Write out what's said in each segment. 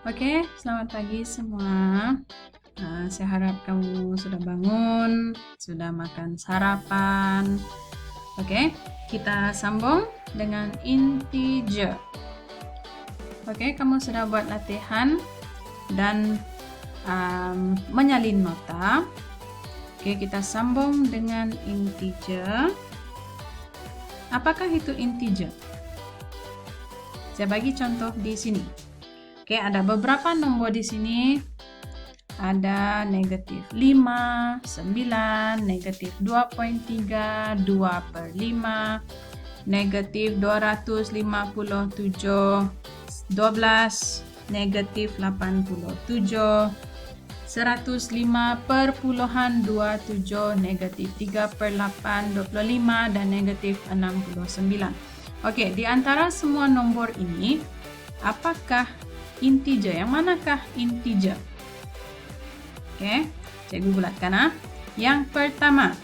Oke, selamat pagi semua. Saya harap kamu sudah bangun, sudah makan sarapan. Oke, kita sambung dengan integer. Oke, kamu sudah buat latihan dan menyalin nota. Oke, kita sambung dengan integer. Apakah itu integer? Saya bagi contoh di sini. Oke, ada beberapa nombor di sini. Ada negatif 5, 9, negatif 2.3, 2/5, negatif 257, 12, negatif 87, 105,27, negatif 3/8, 25, dan negatif 69. Oke, di antara semua nombor ini, apakah integer? Yang manakah integer? Oke, cikgu bulatkan. Yang pertama,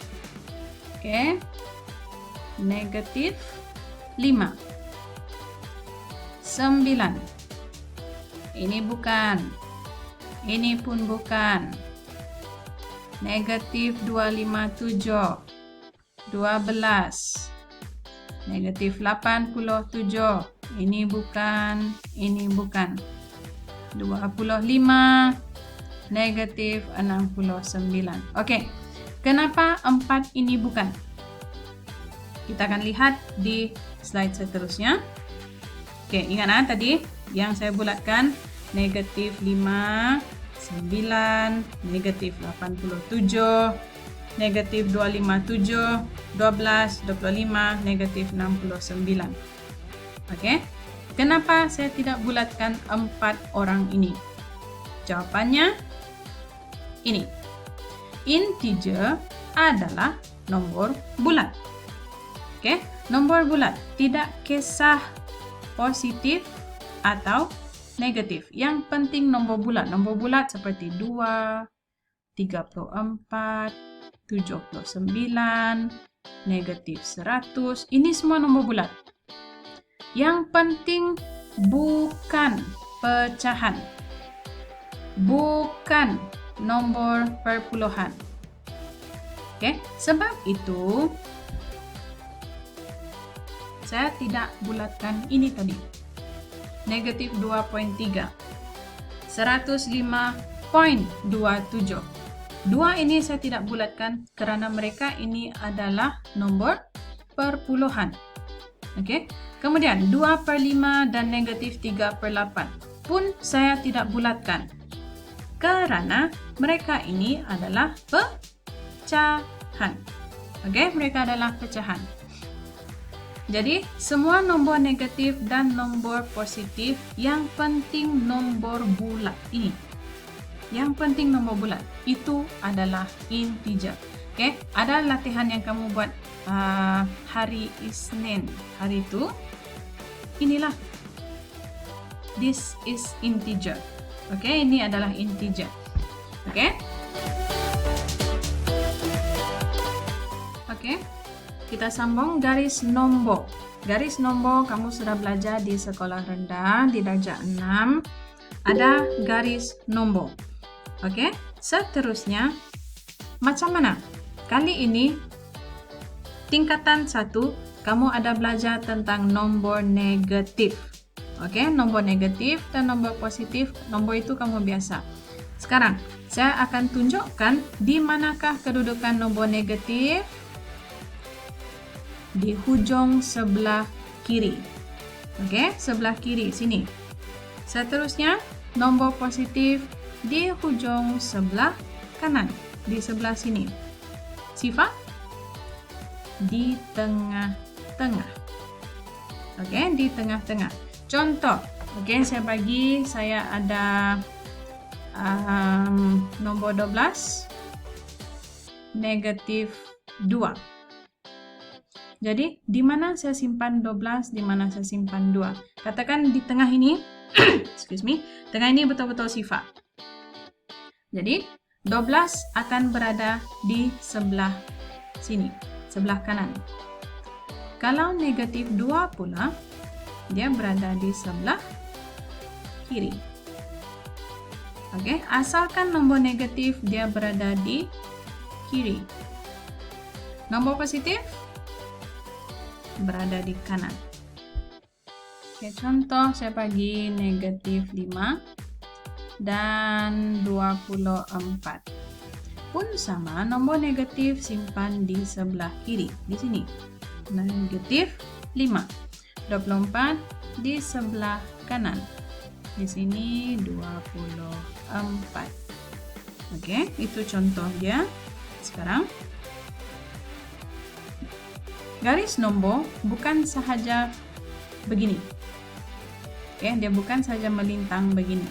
oke, negatif 5, 9. Ini bukan, ini pun bukan. Negatif 257, 12, negatif 87. Ini bukan, ini bukan. 25, negatif 69. Oke, kenapa 4 ini bukan? Kita akan lihat di slide seterusnya. Oke, ingat tadi yang saya bulatkan negatif 5, 9, negatif 87, negatif 257, 12, 25, negatif 69. Oke, kenapa saya tidak bulatkan 4 orang ini? Jawabannya ini. Integer adalah nomor bulat. Oke, nomor bulat, tidak kisah positif atau negatif. Yang penting nomor bulat. Nomor bulat seperti 2, 34, 79, negatif 100. Ini semua nomor bulat. Yang penting bukan pecahan. Bukan nomor perpuluhan. Oke, sebab itu saya tidak bulatkan ini tadi. Negatif 2.3. 105.27. 2 ini saya tidak bulatkan karena mereka ini adalah nomor perpuluhan. Oke. Kemudian 2/5 dan negatif 3/8 pun saya tidak bulatkan karena mereka ini adalah pecahan. Oke, mereka adalah pecahan. Jadi, semua nombor negatif dan nombor positif, yang penting nombor bulat ini. Yang penting nombor bulat itu adalah integer. Oke, ada latihan yang kamu buat hari Isnin. Hari itu, inilah. This is integer. Oke, ini adalah integer. Oke. Oke. Kita sambung garis nombor. Garis nombor kamu sudah belajar di sekolah rendah di darjah 6. Ada garis nombor. Oke. Seterusnya macam mana? Kali ini tingkatan 1 kamu ada belajar tentang nombor negatif. Oke, nombor negatif dan nombor positif, nombor itu kamu biasa. Sekarang, saya akan tunjukkan di manakah kedudukan nombor negatif. Di hujung sebelah kiri. Oke, sebelah kiri, sini. Seterusnya, nombor positif di hujung sebelah kanan. Di sebelah sini. Sifat? Di tengah-tengah. Oke, di tengah-tengah. Contoh, oke, saya ada nombor 12, negatif 2. Jadi, di mana saya simpan 12, di mana saya simpan 2? Katakan di tengah ini, excuse me, tengah ini betul-betul sifat. Jadi, 12 akan berada di sebelah sini, sebelah kanan. Kalau negatif 2 pula, dia berada di sebelah kiri. Oke, asalkan nombor negatif dia berada di kiri. Nombor positif berada di kanan. Oke, contoh saya bagi negatif 5 dan 24. Pun sama, nombor negatif simpan di sebelah kiri. Di sini, negatif 5. 24 di sebelah kanan. Di sini 24. Oke, itu contoh dia. Sekarang, garis nombor bukan sahaja begini. Oke, dia bukan saja melintang begini.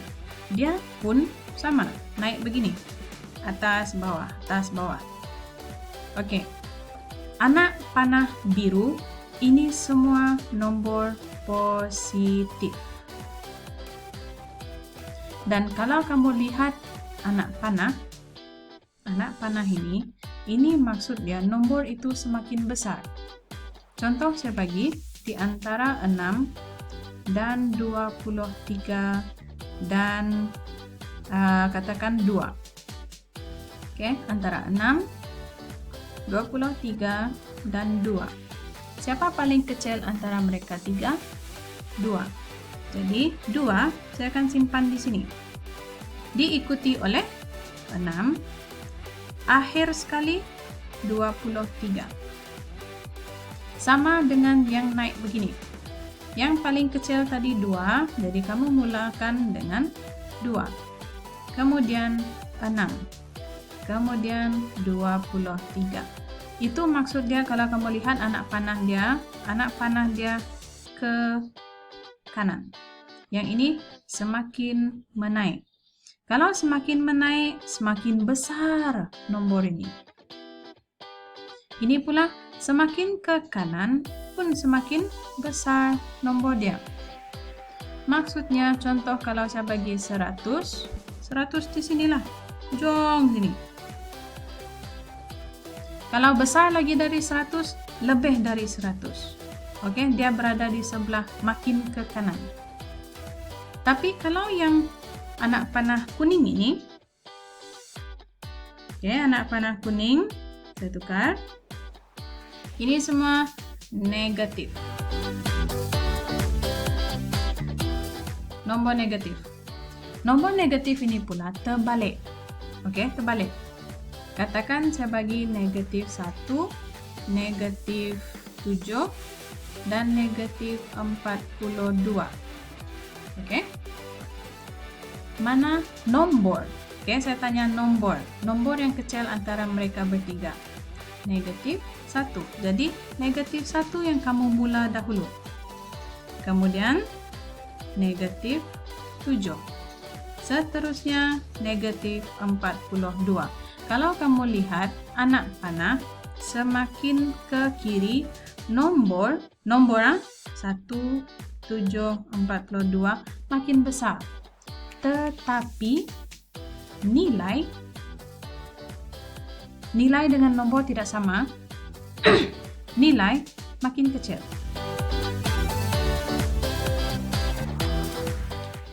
Dia pun sama, naik begini. Atas, bawah, atas, bawah. Oke. Anak panah biru, ini semua nombor positif. Dan kalau kamu lihat anak panah ini maksud dia nomor itu semakin besar. Contoh saya bagi di antara 6 dan 23 dan katakan 2. Oke, antara 6, 23 dan 2. Siapa paling kecil antara mereka 3? 2. Jadi 2 saya akan simpan di sini. Diikuti oleh 6. Akhir sekali 23. Sama dengan yang naik begini. Yang paling kecil tadi 2, jadi kamu mulakan dengan 2. Kemudian 6. Kemudian 23. Itu maksud dia kalau kamu lihat anak panah dia ke kanan. Yang ini semakin menaik. Kalau semakin menaik, semakin besar nomor ini. Ini pula semakin ke kanan pun semakin besar nomor dia. Maksudnya contoh kalau saya bagi 100 di sinilah. Jong sini. Kalau besar lagi dari 100, lebih dari 100. Oke, dia berada di sebelah makin ke kanan. Tapi kalau yang anak panah kuning ini, oke, anak panah kuning, saya tukar. Ini semua negatif. Nombor negatif. Nombor negatif ini pula terbalik. Oke, terbalik. Katakan saya bagi negatif 1, negatif 7, dan negatif 42. Oke. Mana nombor? Oke, saya tanya nombor. Nombor yang kecil antara mereka bertiga. Negatif 1. Jadi, negatif 1 yang kamu mula dahulu. Kemudian, negatif 7. Seterusnya, negatif 42. Kalau kamu lihat anak panah semakin ke kiri, nomor 1, 7, 42 makin besar. Tetapi nilai dengan nombor tidak sama. Nilai makin kecil.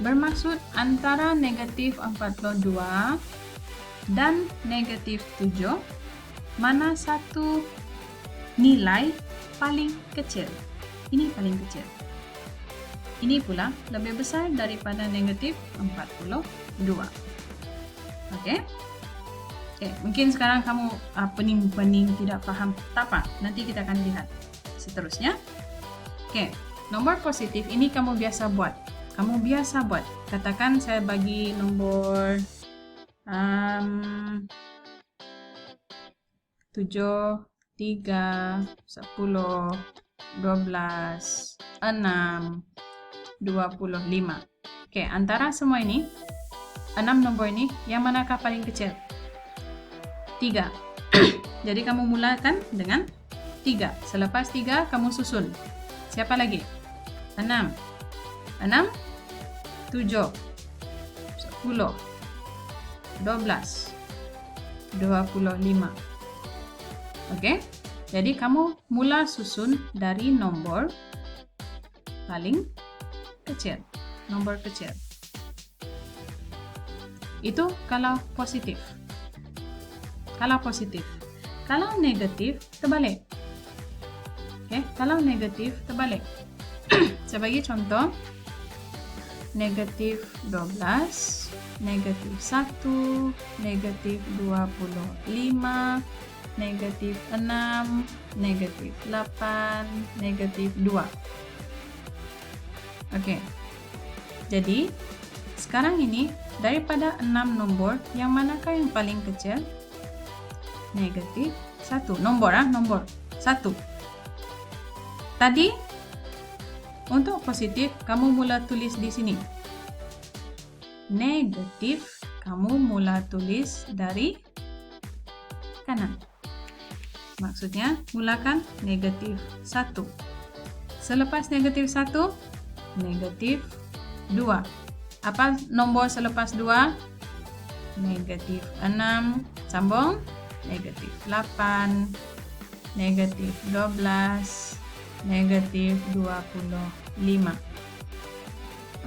Bermaksud antara negatif 42 dan negatif 7, mana satu nilai paling kecil? Ini paling kecil. Ini pula lebih besar daripada negatif 42. Oke? Oke, mungkin sekarang kamu pening-pening tidak paham. Tak apa, nanti kita akan lihat seterusnya. Oke, nomor positif ini kamu biasa buat. Katakan saya bagi nomor 7, 3, 10, 12, 6, 25. Oke, antara semua ini 6 nombor ini, yang manakah paling kecil? 3. Jadi kamu mulakan dengan 3. Selepas 3 kamu susun. Siapa lagi? 6, 7, 10, 12, 25. Oke? Jadi kamu mula susun dari nomor paling kecil. Nomor kecil. Itu kalau positif. Kalau positif. Kalau negatif, terbalik. Oke, kalau negatif, terbalik. Sebagai contoh, negatif 12, negatif 1, negatif 25, negatif 6, negatif 8, negatif 2. Oke. Jadi, sekarang ini daripada 6 nombor, yang manakah yang paling kecil? Negatif 1. Nombor 1. Tadi, untuk positif, kamu mula tulis di sini. Negatif, kamu mula tulis dari kanan. Maksudnya, mulakan negatif 1. Selepas negatif 1, negatif 2. Apa nombor selepas 2? Negatif 6. Sambung. Negatif 8. Negatif 12. Negatif 25.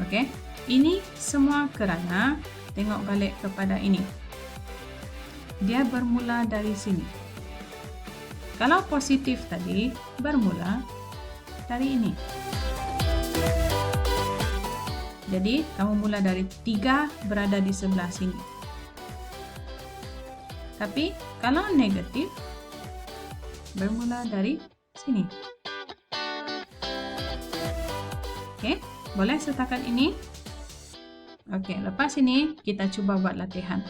Oke. Ini semua kerana, tengok balik kepada ini. Dia bermula dari sini. Kalau positif tadi, bermula dari ini. Jadi, kamu mula dari 3 berada di sebelah sini. Tapi, kalau negatif, bermula dari sini. Oke, boleh setakat ini? Oke, lepas ini kita coba buat latihan.